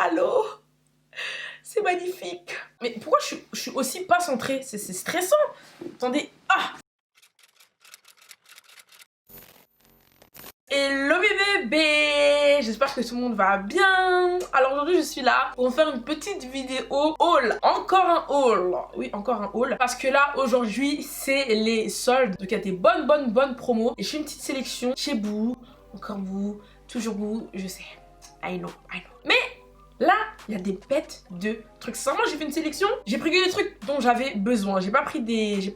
Allô? C'est magnifique. Mais pourquoi je suis aussi pas centrée? C'est stressant. Attendez. Ah! Hello bébé, j'espère que tout le monde va bien. Alors aujourd'hui je suis là pour faire une petite vidéo haul. Encore un haul. Oui, encore un haul. Parce que là aujourd'hui c'est les soldes. Donc il y a des bonnes promos. Et je fais une petite sélection chez vous, encore vous, toujours vous, je sais. I know. Mais là, il y a des bêtes de trucs. Sincèrement, j'ai fait une sélection. J'ai pris que des trucs dont j'avais besoin. J'ai pas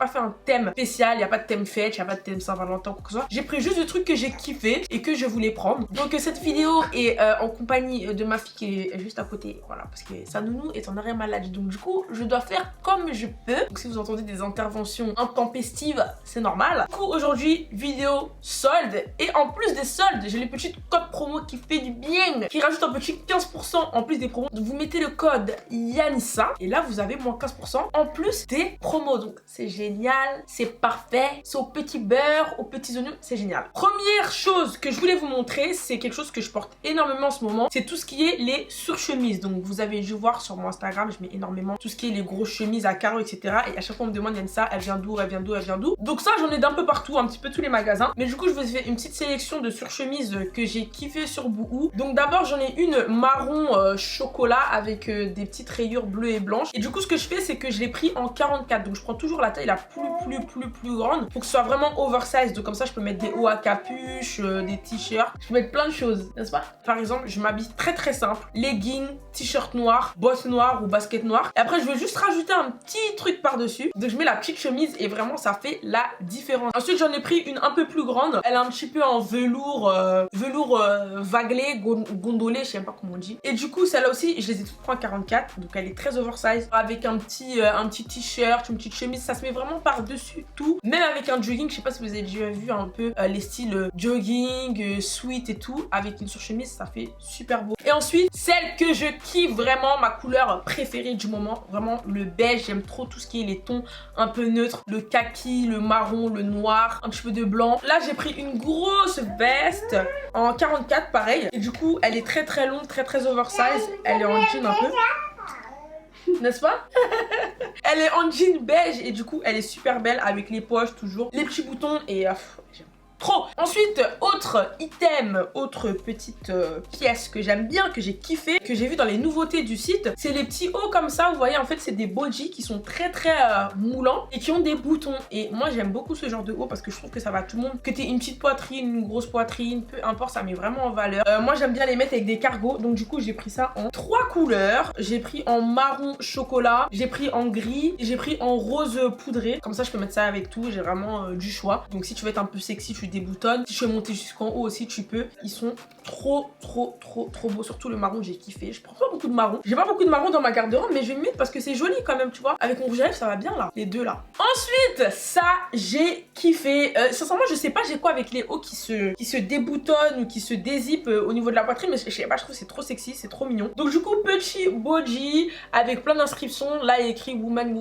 fait un thème spécial. Il n'y a pas de thème fête, il n'y a pas de thème Saint-Valentin, quoi que ce soit. J'ai pris juste des trucs que j'ai kiffé et que je voulais prendre. Donc cette vidéo est en compagnie de ma fille qui est juste à côté. Voilà, parce que sa nounou est en arrêt maladie. Donc du coup, je dois faire comme je peux. Donc si vous entendez des interventions intempestives, c'est normal. Du coup, aujourd'hui, vidéo solde. Et en plus des soldes, j'ai les petites codes promo qui fait du bien, qui rajoute un petit 15% en plus des promos. Donc vous mettez le code Yanissa et là vous avez moins 15% en plus des promos. Donc c'est génial, c'est parfait, c'est au petit beurre, aux petits oignons, c'est génial. Première chose que je voulais vous montrer, c'est quelque chose que je porte énormément en ce moment, c'est tout ce qui est les surchemises. Donc vous avez dû voir sur mon Instagram, je mets énormément tout ce qui est les grosses chemises à carreaux, etc. Et à chaque fois on me demande Yanissa, elle vient d'où, elle vient d'où, elle vient d'où. Donc ça j'en ai d'un peu partout, un petit peu tous les magasins. Mais du coup je vous ai fait une petite sélection de surchemises que j'ai kiffé sur Boohoo. Donc d'abord j'en ai une marron chocolat avec des petites rayures bleues et blanches. Et du coup ce que je fais c'est que je l'ai pris en 44. Donc je prends toujours la taille la plus grande pour que ce soit vraiment oversize. Donc comme ça je peux mettre des hauts à capuche, des t-shirts. Je peux mettre plein de choses, n'est-ce pas? Par exemple je m'habille très simple. Leggings, t-shirt noir, bottes noires ou basket noire. Et après je veux juste rajouter un petit truc par dessus. Donc je mets la petite chemise et vraiment ça fait la différence. Ensuite j'en ai pris une un peu plus grande. Elle est un petit peu en velours vaguelé, gondolé, je sais pas comment on dit. Et du coup celle-là aussi je les ai toutes prises en 44. Donc elle est très oversize avec un petit t-shirt, une petite chemise. Ça se met vraiment par dessus tout. Même avec un jogging, je sais pas si vous avez déjà vu un peu les styles jogging, sweat et tout. Avec une surchemise ça fait super beau. Et ensuite celle que je kiffe vraiment, ma couleur préférée du moment, vraiment le beige. J'aime trop tout ce qui est les tons un peu neutres, le kaki, le marron, le noir, un petit peu de blanc. Là j'ai pris une grosse veste en 44 pareil. Et du coup elle est très longue, très oversize. Elle est en jean un peu, n'est-ce pas? Elle est en jean beige et du coup elle est super belle avec les poches toujours, les petits boutons et j'aime trop. Ensuite, autre item, autre petite pièce que j'aime bien, que j'ai kiffé, que j'ai vu dans les nouveautés du site, c'est les petits hauts comme ça. Vous voyez, en fait c'est des bodys qui sont très moulants et qui ont des boutons. Et moi j'aime beaucoup ce genre de haut parce que je trouve que ça va à tout le monde. Que t'aies une petite poitrine, une grosse poitrine, peu importe, ça met vraiment en valeur. Moi j'aime bien les mettre avec des cargos. Donc du coup j'ai pris ça en 3 couleurs. J'ai pris en marron chocolat, j'ai pris en gris, j'ai pris en rose poudré. Comme ça je peux mettre ça avec tout, j'ai vraiment du choix. Donc si tu veux être un peu sexy, tu déboutonnes. Si je veux monter jusqu'en haut aussi, tu peux. Ils sont trop beaux. Surtout le marron, j'ai kiffé. Je prends pas beaucoup de marron. J'ai pas beaucoup de marron dans ma garde-robe, mais je vais me mettre parce que c'est joli quand même, tu vois. Avec mon rouge à lèvres, ça va bien là. Les deux là. Ensuite, ça, j'ai kiffé. Sincèrement, je sais pas j'ai quoi avec les hauts qui se déboutonnent ou qui se dézippent au niveau de la poitrine, mais je sais pas, je trouve que c'est trop sexy, c'est trop mignon. Donc du coup, petit body avec plein d'inscriptions. Là, il y a écrit woman.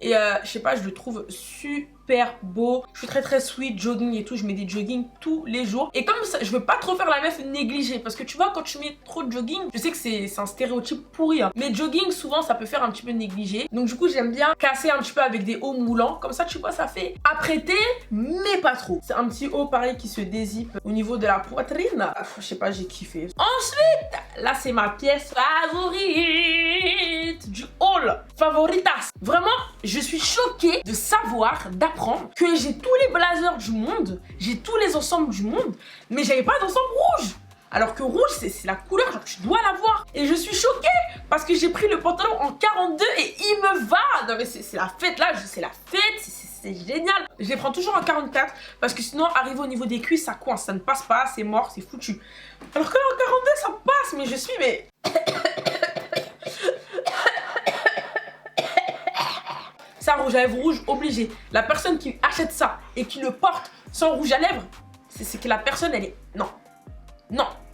Et je sais pas, je le trouve super beau. Je suis très sweet, jogging et tout. Je mets des jogging tous les jours. Et comme ça, je veux pas trop faire la meuf négligée. Parce que tu vois, quand tu mets trop de jogging, je sais que c'est un stéréotype pourri. Hein. Mais jogging, souvent, ça peut faire un petit peu négligé. Donc du coup, j'aime bien casser un petit peu avec des hauts moulants. Comme ça, tu vois, ça fait apprêter, mais pas trop. C'est un petit haut pareil qui se dézippe au niveau de la poitrine. Je sais pas, j'ai kiffé. Ensuite, là, c'est ma pièce favorite du haul. Favoritas. Vraiment, je suis choquée de savoir, d'apprendre que j'ai tous les blazers du monde, j'ai tous les ensembles du monde, mais j'avais pas d'ensemble rouge. Alors que rouge, c'est la couleur, genre tu dois l'avoir. Et je suis choquée parce que j'ai pris le pantalon en 42 et il me va. Non mais c'est la fête là, c'est la fête, c'est génial. Je les prends toujours en 44 parce que sinon, arrivé au niveau des cuisses, ça coince, ça ne passe pas, c'est mort, c'est foutu. Alors que là, en 42, ça passe, mais je suis, mais... Ça, rouge à lèvres rouge, obligé. La personne qui achète ça et qui le porte sans rouge à lèvres, c'est que la personne, elle est... Non.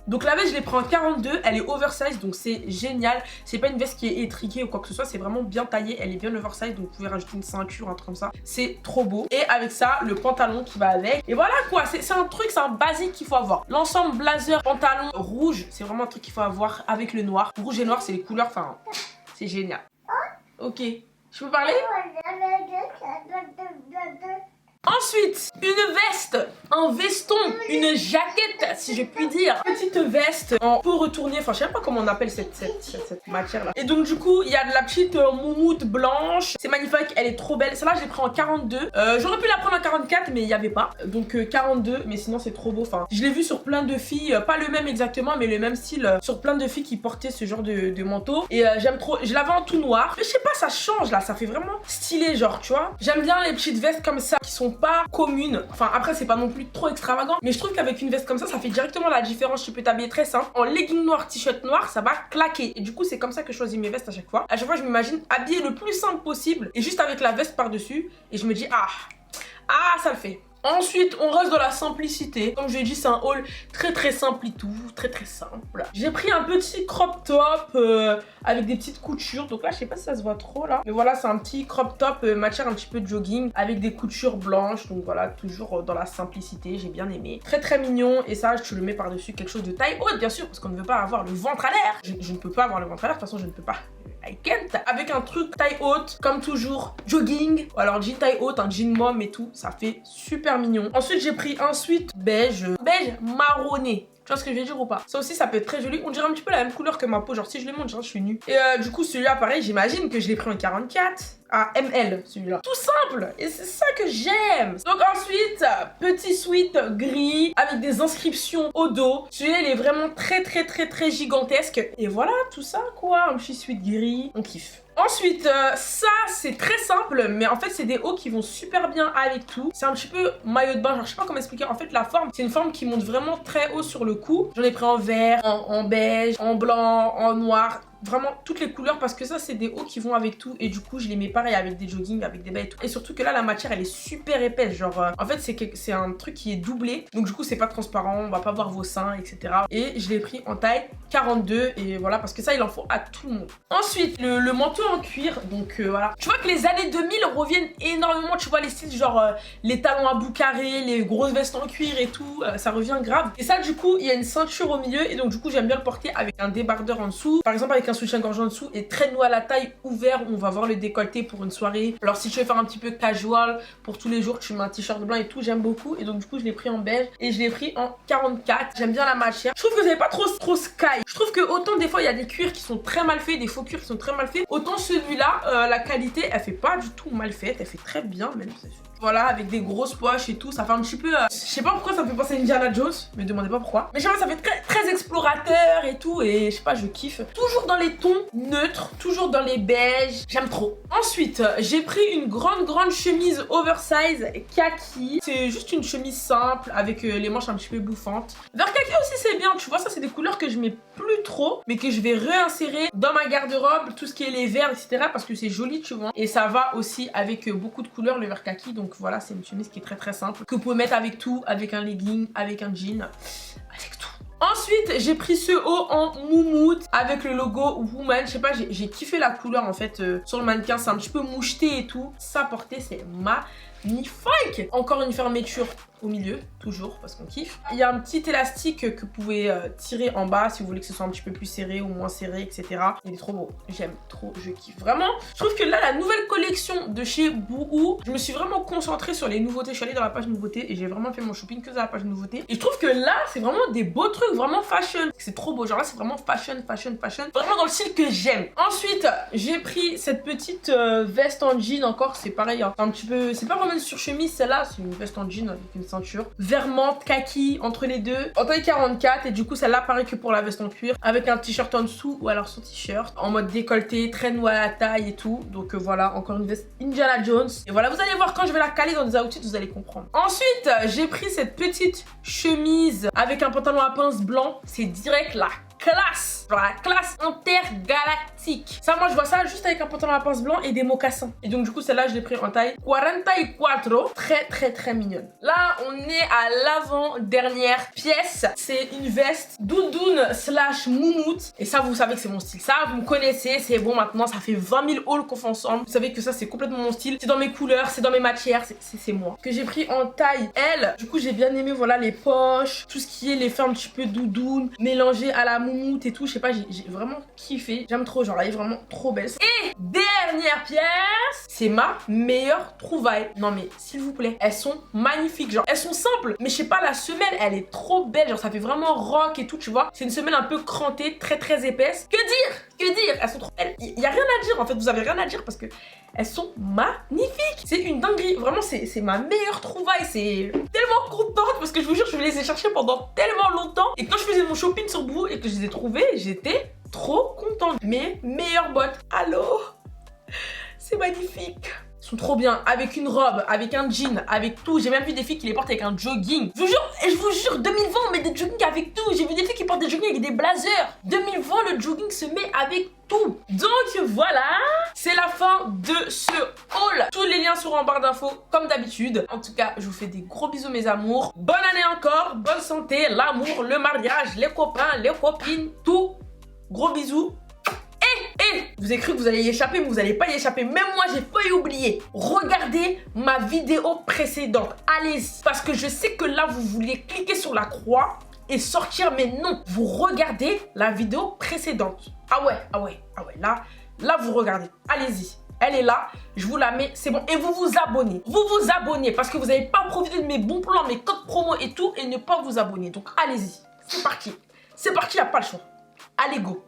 Donc la veste je l'ai pris en 42, elle est oversize donc c'est génial. C'est pas une veste qui est étriquée ou quoi que ce soit, c'est vraiment bien taillé, elle est bien oversize donc vous pouvez rajouter une ceinture, un truc comme ça. C'est trop beau. Et avec ça, le pantalon qui va avec. Et voilà quoi, c'est un truc, c'est un basique qu'il faut avoir. L'ensemble blazer, pantalon rouge, c'est vraiment un truc qu'il faut avoir avec le noir. Rouge et noir c'est les couleurs, enfin c'est génial. Ok, je peux parler? Ensuite, une veste, un veston, une jaquette, si je puis dire. Petite veste en peau retournée, enfin je sais pas comment on appelle cette matière là. Et donc du coup, il y a de la petite moumoute blanche. C'est magnifique, elle est trop belle. Celle-là, je l'ai pris en 42. J'aurais pu la prendre en 44, mais il n'y avait pas. Donc 42, mais sinon c'est trop beau. Enfin, je l'ai vu sur plein de filles, pas le même exactement, mais le même style, sur plein de filles qui portaient ce genre de manteau. Et j'aime trop. Je l'avais en tout noir. Mais je sais pas, ça change là, ça fait vraiment stylé, genre, tu vois. J'aime bien les petites vestes comme ça qui sont pas communes. Enfin après c'est pas non plus trop extravagant, mais je trouve qu'avec une veste comme ça fait directement la différence. Tu peux t'habiller très simple en legging noir, t-shirt noir, ça va claquer. Et du coup c'est comme ça que je choisis mes vestes à chaque fois. À chaque fois je m'imagine habillée le plus simple possible et juste avec la veste par dessus et je me dis ah ça le fait. Ensuite, on reste dans la simplicité. Comme je l'ai dit, c'est un haul très simple et tout, très simple. J'ai pris un petit crop top avec des petites coutures. Donc là, je sais pas si ça se voit trop là. Mais voilà, c'est un petit crop top matière un petit peu de jogging avec des coutures blanches. Donc voilà, toujours dans la simplicité, j'ai bien aimé. Très mignon. Et ça, je le mets par-dessus quelque chose de taille haute, bien sûr, parce qu'on ne veut pas avoir le ventre à l'air. Je ne peux pas avoir le ventre à l'air, de toute façon, je ne peux pas. I can't. Avec un truc taille haute, comme toujours, jogging, ou alors jean taille haute, un jean mom et tout, ça fait super mignon. Ensuite, j'ai pris un sweat beige marronné. Tu vois ce que je vais dire ou pas? Ça aussi, ça peut être très joli. On dirait un petit peu la même couleur que ma peau. Genre, si je le montre, je suis nue. Et du coup, celui-là, pareil, j'imagine que je l'ai pris en 44. Ah, ML, celui-là. Tout simple. Et c'est ça que j'aime. Donc ensuite, petit sweat gris avec des inscriptions au dos. Celui-là, il est vraiment très gigantesque. Et voilà, tout ça, quoi. Un petit sweat gris. On kiffe. Ensuite, ça c'est très simple, mais en fait c'est des hauts qui vont super bien avec tout. C'est un petit peu maillot de bain, genre je sais pas comment expliquer. En fait la forme, c'est une forme qui monte vraiment très haut sur le cou. J'en ai pris en vert, en beige, en blanc, en noir. Vraiment toutes les couleurs parce que ça c'est des hauts qui vont avec tout et du coup je les mets pareil avec des joggings, avec des bas et tout. Et surtout que là la matière elle est super épaisse, genre en fait c'est un truc qui est doublé donc du coup c'est pas transparent, on va pas voir vos seins etc. Et je l'ai pris en taille 42 et voilà parce que ça il en faut à tout le monde. Ensuite le manteau en cuir donc voilà. Tu vois que les années 2000 reviennent énormément, tu vois les styles genre les talons à bout carré, les grosses vestes en cuir et tout, ça revient grave. Et ça du coup il y a une ceinture au milieu et donc du coup j'aime bien le porter avec un débardeur en dessous. Par exemple avec un soutien-gorge en dessous et très noué à la taille ouvert où on va voir le décolleté pour une soirée. Alors si tu veux faire un petit peu casual pour tous les jours, tu mets un t-shirt blanc et tout, j'aime beaucoup. Et donc du coup je l'ai pris en beige et je l'ai pris en 44. J'aime bien la matière. Je trouve que c'est pas trop sky. Je trouve que autant des fois il y a des cuirs qui sont très mal faits, des faux cuirs qui sont très mal faits, autant celui-là, la qualité elle fait pas du tout mal faite, elle fait très bien même. Voilà, avec des grosses poches et tout, ça fait un petit peu... je sais pas pourquoi ça me fait penser à Indiana Jones, me demandez pas pourquoi. Mais je sais pas, ça fait très explorateur et tout, et je sais pas, je kiffe. Toujours dans les tons neutres, toujours dans les beiges, j'aime trop. Ensuite, j'ai pris une grande chemise oversize kaki. C'est juste une chemise simple, avec les manches un petit peu bouffantes. Vert kaki aussi c'est bien, tu vois, ça c'est des couleurs que je mets plus trop, mais que je vais réinsérer dans ma garde-robe, tout ce qui est les verts, etc. Parce que c'est joli, tu vois. Et ça va aussi avec beaucoup de couleurs, le vert kaki, donc voilà, c'est une chemise qui est très simple, que vous pouvez mettre avec tout, avec un legging, avec un jean, avec tout. Ensuite, j'ai pris ce haut en moumoute avec le logo Woman. Je sais pas, j'ai kiffé la couleur en fait sur le mannequin, c'est un petit peu moucheté et tout. Ça porter, c'est magnifique. Encore une fermeture au milieu, toujours, parce qu'on kiffe. Il y a un petit élastique que vous pouvez tirer en bas si vous voulez que ce soit un petit peu plus serré ou moins serré, etc. Il est trop beau, j'aime trop, je kiffe vraiment. Je trouve que là, la nouvelle collection de chez Boohoo, je me suis vraiment concentrée sur les nouveautés. Je suis allée dans la page nouveautés et j'ai vraiment fait mon shopping que dans la page nouveautés. Et je trouve que là, c'est vraiment des beaux trucs, vraiment fashion. C'est trop beau, genre là, c'est vraiment fashion. Vraiment dans le style que j'aime. Ensuite, j'ai pris cette petite veste en jean encore, c'est pareil, hein. Un petit peu, c'est pas vraiment une surchemise celle-là, c'est une veste en jean avec une ceinture vert menthe kaki entre les deux en taille 44 et du coup celle-là pareil que pour la veste en cuir avec un t-shirt en dessous ou alors son t-shirt en mode décolleté très noué à la taille et tout. Donc voilà, encore une veste Indiana Jones et voilà, vous allez voir quand je vais la caler dans des outfits, vous allez comprendre. Ensuite j'ai pris cette petite chemise avec un pantalon à pince blanc, c'est direct la classe, genre la classe intergalactique. classique. Ça, moi, je vois ça juste avec un pantalon à pince blanc et des mocassins. Et donc, du coup, celle-là, je l'ai pris en taille 44. Très mignon. Là, on est à l'avant-dernière pièce. C'est une veste doudoune / moumoute. Et ça, vous savez que c'est mon style. Ça, vous me connaissez. C'est bon, maintenant, ça fait 20 000 hauls qu'on fait ensemble. Vous savez que ça, c'est complètement mon style. C'est dans mes couleurs, c'est dans mes matières. C'est moi. Que j'ai pris en taille L. Du coup, j'ai bien aimé, voilà, les poches. Tout ce qui est l'effet un petit peu doudoune, mélangé à la moumoute et tout. Je sais pas, j'ai vraiment kiffé. J'aime trop, genre, elle est vraiment trop belle. Et dernière pièce, c'est ma meilleure trouvaille. Non mais, s'il vous plaît, elles sont magnifiques. Genre, elles sont simples, mais je sais pas, la semelle, elle est trop belle. Genre, ça fait vraiment rock et tout, tu vois. C'est une semelle un peu crantée, très épaisse. Que dire? Elles sont trop belles. Il y a rien à dire, en fait. Vous avez rien à dire parce que elles sont magnifiques. C'est une dinguerie. Vraiment, c'est ma meilleure trouvaille. C'est tellement contente parce que je vous jure, je les ai cherchées pendant tellement longtemps. Et quand je faisais mon shopping sur Boo et que je les ai trouvées, j'étais trop contente. Mes meilleures bottes. Allô? C'est magnifique. Ils sont trop bien. Avec une robe, avec un jean, avec tout. J'ai même vu des filles qui les portent avec un jogging. Je vous jure, 2020, on met des joggings avec tout. J'ai vu des filles qui portent des joggings avec des blazers. 2020, le jogging se met avec tout. Donc voilà, c'est la fin de ce haul. Tous les liens seront en barre d'infos comme d'habitude. En tout cas, je vous fais des gros bisous mes amours. Bonne année encore, bonne santé, l'amour, le mariage, les copains, les copines, tout. Gros bisous. Et vous avez cru que vous allez y échapper, mais vous n'allez pas y échapper. Même moi, j'ai failli oublier. Regardez ma vidéo précédente. Allez-y. Parce que je sais que là, vous vouliez cliquer sur la croix et sortir, mais non. Vous regardez la vidéo précédente. Ah ouais. Là, vous regardez. Allez-y. Elle est là, je vous la mets, c'est bon. Et vous vous abonnez. Vous vous abonnez parce que vous n'avez pas profité de mes bons plans, mes codes promo et tout, et ne pas vous abonner. Donc allez-y. C'est parti. C'est parti, il n'y a pas le choix. Allez, go.